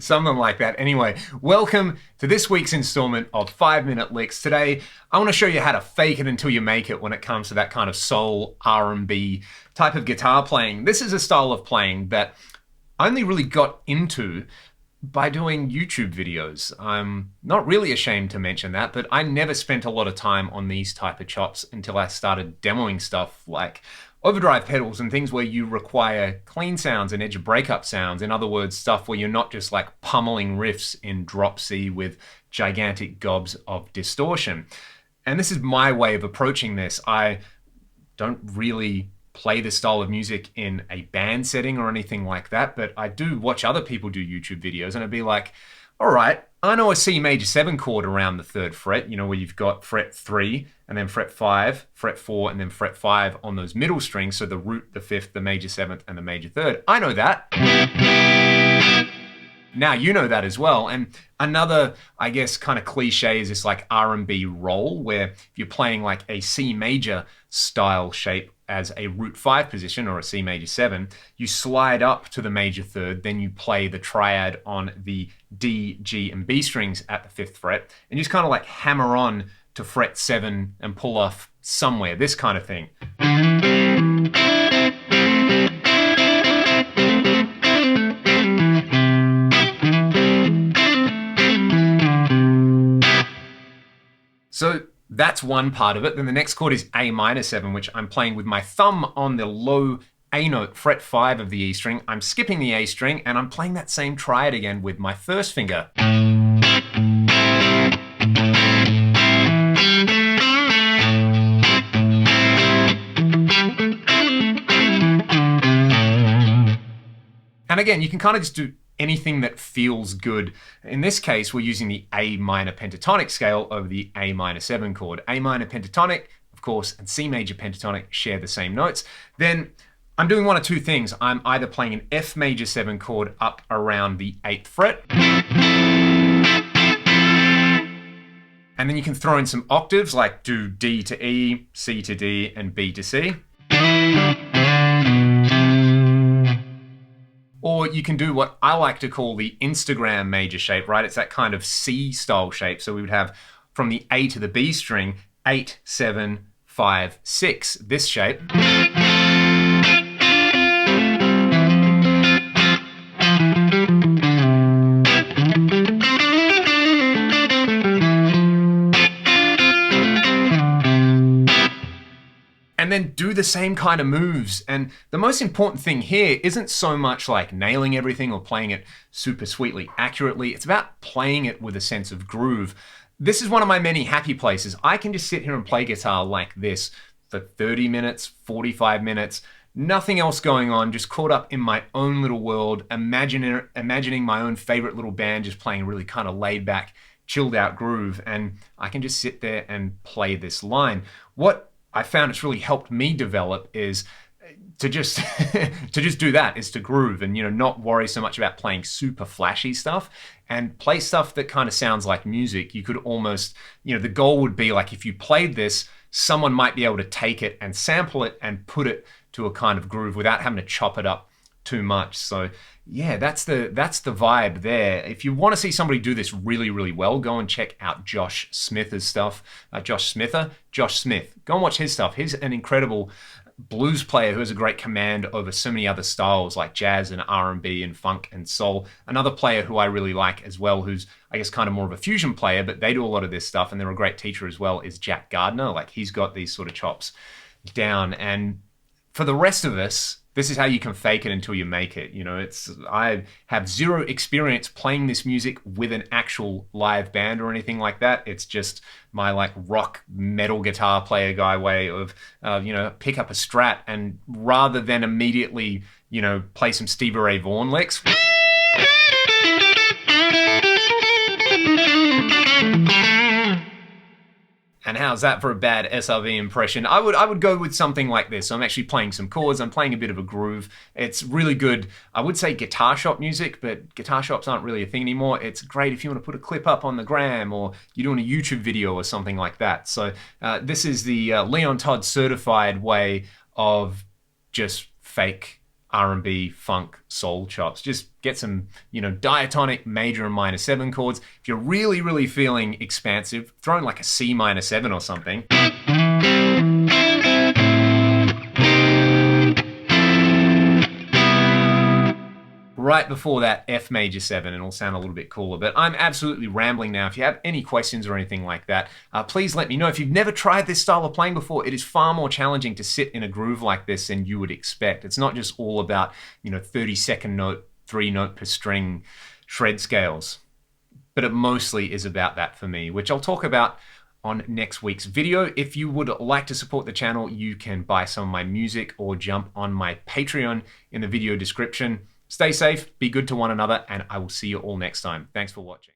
Something like that. Anyway, welcome to this week's installment of 5-Minute Licks. Today, I want to show you how to fake it until you make it when it comes to that kind of soul R&B type of guitar playing. This is a style of playing that I only really got into by doing YouTube videos. I'm not really ashamed to mention that, but I never spent a lot of time on these type of chops until I started demoing stuff like overdrive pedals and things where you require clean sounds and edge of breakup sounds. In other words, stuff where you're not just like pummeling riffs in drop C with gigantic gobs of distortion. And this is my way of approaching this. I don't really play this style of music in a band setting or anything like that, but I do watch other people do YouTube videos and I'd be like, all right, I know a C major 7 chord around the 3rd fret, you know, where you've got fret 3 and then fret 5, fret 4, and then fret 5 on those middle strings. So the root, the 5th, the major 7th, and the major 3rd. I know that. Now you know that as well. And another, I guess, kind of cliche is this like R&B roll where if you're playing like a C major style shape as a root 5 position or a C major 7, you slide up to the major 3rd, then you play the triad on the D, G, and B strings at the 5th fret, and you just kind of like hammer on to fret 7 and pull off somewhere, this kind of thing. So that's one part of it. Then the next chord is A minor 7, which I'm playing with my thumb on the low A note, fret 5 of the E string. I'm skipping the A string and I'm playing that same triad again with my first finger. And again, you can kind of just do anything that feels good. In this case, we're using the A minor pentatonic scale over the A minor 7 chord. A minor pentatonic, of course, and C major pentatonic share the same notes. Then I'm doing one of two things. I'm either playing an F major 7 chord up around the 8th fret, and then you can throw in some octaves like do D to E, C to D, and B to C. Or you can do what I like to call the Instagram major shape, right? It's that kind of C style shape. So we would have from the A to the B string, 8, 7, 5, 6, this shape. And then do the same kind of moves. And the most important thing here isn't so much like nailing everything or playing it super sweetly accurately. It's about playing it with a sense of groove. This is one of my many happy places. I can just sit here and play guitar like this for 30 minutes, 45 minutes, nothing else going on, just caught up in my own little world, imagining my own favorite little band, just playing a really kind of laid back, chilled out groove. And I can just sit there and play this line. What I found it's really helped me develop is to just do that, is to groove and, you know, not worry so much about playing super flashy stuff and play stuff that kind of sounds like music. You could almost, you know, the goal would be like if you played this, someone might be able to take it and sample it and put it to a kind of groove without having to chop it up too much. So yeah, that's the vibe there. If you want to see somebody do this really, really well, go and check out Josh Smith's stuff. Josh Smith. Go and watch his stuff. He's an incredible blues player who has a great command over so many other styles like jazz and R&B and funk and soul. Another player who I really like as well, who's I guess kind of more of a fusion player, but they do a lot of this stuff and they're a great teacher as well, is Jack Gardner. Like he's got these sort of chops down. And for the rest of us, this is how you can fake it until you make it. You know, I have zero experience playing this music with an actual live band or anything like that. It's just my like rock metal guitar player guy way of, you know, pick up a Strat and rather than immediately, you know, play some Stevie Ray Vaughan licks. And how's that for a bad SRV impression? I would go with something like this. So I'm actually playing some chords, I'm playing a bit of a groove. It's really good, I would say guitar shop music, but guitar shops aren't really a thing anymore. It's great if you want to put a clip up on the gram or you're doing a YouTube video or something like that. So this is the Leon Todd certified way of just fake R&B, funk, soul chops. Just get some, diatonic major and minor 7 chords. If you're really, really feeling expansive, throw in like a C minor 7 or something. Right before that, F major 7, and it'll sound a little bit cooler. But I'm absolutely rambling now. If you have any questions or anything like that, please let me know. If you've never tried this style of playing before, it is far more challenging to sit in a groove like this than you would expect. It's not just all about, 30-second note, 3-note per string shred scales, but it mostly is about that for me, which I'll talk about on next week's video. If you would like to support the channel, you can buy some of my music or jump on my Patreon in the video description. Stay safe, be good to one another, and I will see you all next time. Thanks for watching.